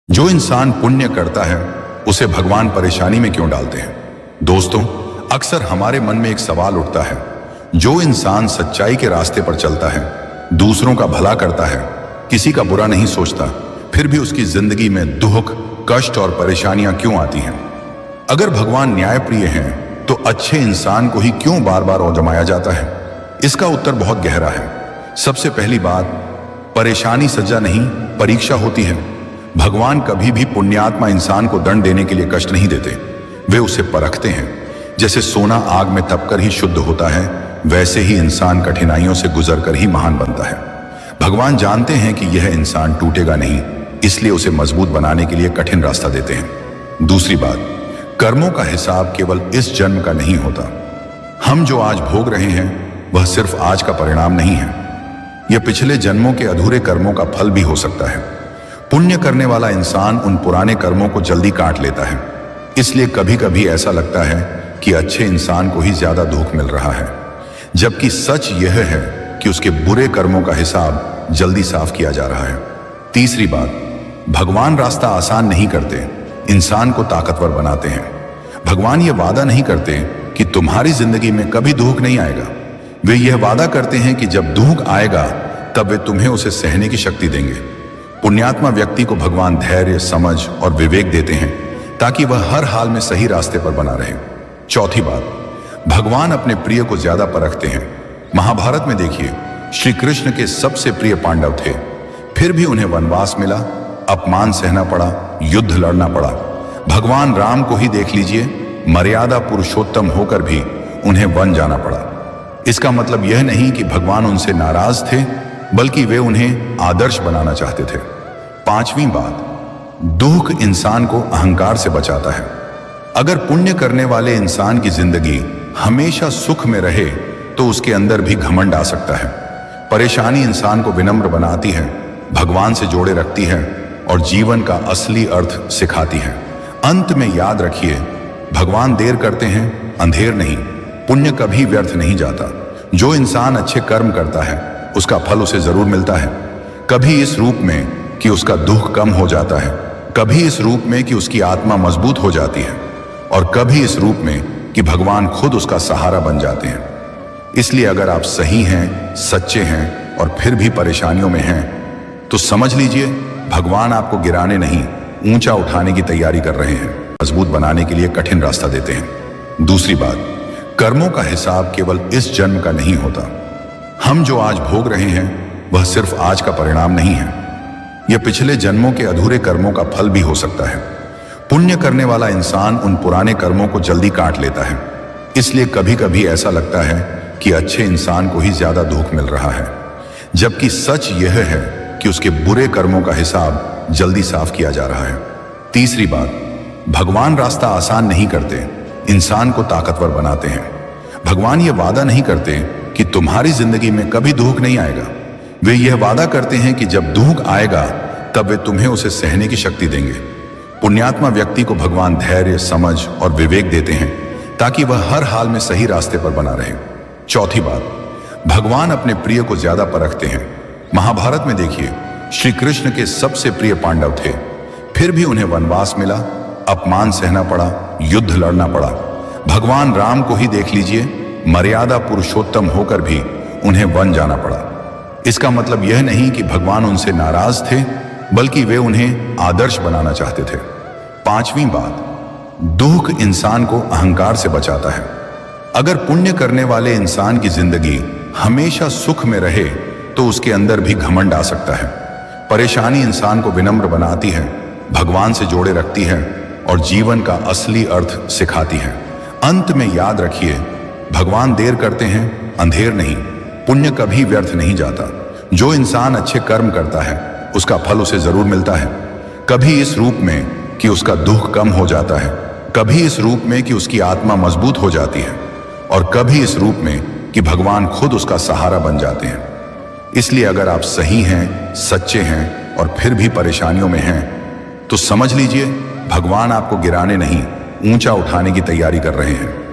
जो इंसान पुण्य करता है उसे भगवान परेशानी में क्यों डालते हैं। दोस्तों, अक्सर हमारे मन में एक सवाल उठता है, जो इंसान सच्चाई के रास्ते पर चलता है, दूसरों का भला करता है, किसी का बुरा नहीं सोचता, फिर भी उसकी जिंदगी में दुख, कष्ट और परेशानियां क्यों आती हैं। अगर भगवान न्यायप्रिय हैं तो अच्छे इंसान को ही क्यों बार बार आजमाया जाता है। इसका उत्तर बहुत गहरा है। सबसे पहली बात, परेशानी सजा नहीं, परीक्षा होती है। भगवान कभी भी पुण्यात्मा इंसान को दंड देने के लिए कष्ट नहीं देते, वे उसे परखते हैं। जैसे सोना आग में तपकर ही शुद्ध होता है, वैसे ही इंसान कठिनाइयों से गुजरकर ही महान बनता है। भगवान जानते हैं कि यह इंसान टूटेगा नहीं, इसलिए उसे मजबूत बनाने के लिए कठिन रास्ता देते हैं। दूसरी बात, कर्मों का हिसाब केवल इस जन्म का नहीं होता। हम जो आज भोग रहे हैं वह सिर्फ आज का परिणाम नहीं है, यह पिछले जन्मों के अधूरे कर्मों का फल भी हो सकता है। पुण्य करने वाला इंसान उन पुराने कर्मों को जल्दी काट लेता है, इसलिए कभी कभी ऐसा लगता है कि अच्छे इंसान को ही ज्यादा दुख मिल रहा है, जबकि सच यह है कि उसके बुरे कर्मों का हिसाब जल्दी साफ किया जा रहा है। तीसरी बात, भगवान रास्ता आसान नहीं करते, इंसान को ताकतवर बनाते हैं। भगवान ये वादा नहीं करते कि तुम्हारी जिंदगी में कभी दुख नहीं आएगा। वे यह वादा करते हैं कि जब दुख आएगा तब वे तुम्हें उसे सहने की शक्ति देंगे। पुण्यात्मा व्यक्ति को भगवान धैर्य, समझ और विवेक देते हैं ताकि वह हर हाल में सही रास्ते पर बना रहे। चौथी बात, भगवान अपने प्रिय को ज्यादा परखते हैं। महाभारत में देखिए, श्री कृष्ण के सबसे प्रिय पांडव थे, फिर भी उन्हें वनवास मिला, अपमान सहना पड़ा, युद्ध लड़ना पड़ा। भगवान राम को ही देख लीजिए, मर्यादा पुरुषोत्तम होकर भी उन्हें वन जाना पड़ा। इसका मतलब यह नहीं कि भगवान उनसे नाराज थे, बल्कि वे उन्हें आदर्श बनाना चाहते थे। पांचवी बात, दुख इंसान को अहंकार से बचाता है। अगर पुण्य करने वाले इंसान की जिंदगी हमेशा सुख में रहे तो उसके अंदर भी घमंड आ सकता है। परेशानी इंसान को विनम्र बनाती है, भगवान से जोड़े रखती है और जीवन का असली अर्थ सिखाती है। अंत में याद रखिए, भगवान देर करते हैं, अंधेर नहीं। पुण्य कभी व्यर्थ नहीं जाता। जो इंसान अच्छे कर्म करता है उसका फल उसे जरूर मिलता है, कभी इस रूप में कि उसका दुख कम हो जाता है, कभी इस रूप में कि उसकी आत्मा मजबूत हो जाती है, और कभी इस रूप में कि भगवान खुद उसका सहारा बन जाते हैं। इसलिए अगर आप सही हैं, सच्चे हैं और फिर भी परेशानियों में हैं, तो समझ लीजिए भगवान आपको गिराने नहीं, ऊंचा उठाने की तैयारी कर रहे हैं, मजबूत बनाने के लिए कठिन रास्ता देते हैं। दूसरी बात, कर्मों का हिसाब केवल इस जन्म का नहीं होता। हम जो आज भोग रहे हैं वह सिर्फ आज का परिणाम नहीं है, यह पिछले जन्मों के अधूरे कर्मों का फल भी हो सकता है। पुण्य करने वाला इंसान उन पुराने कर्मों को जल्दी काट लेता है, इसलिए कभी कभी ऐसा लगता है कि अच्छे इंसान को ही ज्यादा दुख मिल रहा है, जबकि सच यह है कि उसके बुरे कर्मों का हिसाब जल्दी साफ किया जा रहा है। तीसरी बात, भगवान रास्ता आसान नहीं करते, इंसान को ताकतवर बनाते हैं। भगवान ये वादा नहीं करते कि तुम्हारी जिंदगी में कभी दुख नहीं आएगा। वे यह वादा करते हैं कि जब दुख आएगा तब वे तुम्हें उसे सहने की शक्ति देंगे। पुण्यात्मा व्यक्ति को भगवान धैर्य, समझ और विवेक देते हैं ताकि वह हर हाल में सही रास्ते पर बना रहे। चौथी बात, भगवान अपने प्रिय को ज्यादा परखते हैं। महाभारत में देखिए, श्री कृष्ण के सबसे प्रिय पांडव थे, फिर भी उन्हें वनवास मिला, अपमान सहना पड़ा, युद्ध लड़ना पड़ा। भगवान राम को ही देख लीजिए, मर्यादा पुरुषोत्तम होकर भी उन्हें वन जाना पड़ा। इसका मतलब यह नहीं कि भगवान उनसे नाराज थे, बल्कि वे उन्हें आदर्श बनाना चाहते थे। पांचवी बात, दुख इंसान को अहंकार से बचाता है। अगर पुण्य करने वाले इंसान की जिंदगी हमेशा सुख में रहे तो उसके अंदर भी घमंड आ सकता है। परेशानी इंसान को विनम्र बनाती है, भगवान से जोड़े रखती है और जीवन का असली अर्थ सिखाती है। अंत में याद रखिए, भगवान देर करते हैं, अंधेर नहीं। पुण्य कभी व्यर्थ नहीं जाता। जो इंसान अच्छे कर्म करता है उसका फल उसे जरूर मिलता है, कभी इस रूप में कि उसका दुख कम हो जाता है, कभी इस रूप में कि उसकी आत्मा मजबूत हो जाती है, और कभी इस रूप में कि भगवान खुद उसका सहारा बन जाते हैं। इसलिए अगर आप सही हैं, सच्चे हैं और फिर भी परेशानियों में हैं, तो समझ लीजिए भगवान आपको गिराने नहीं, ऊंचा उठाने की तैयारी कर रहे हैं।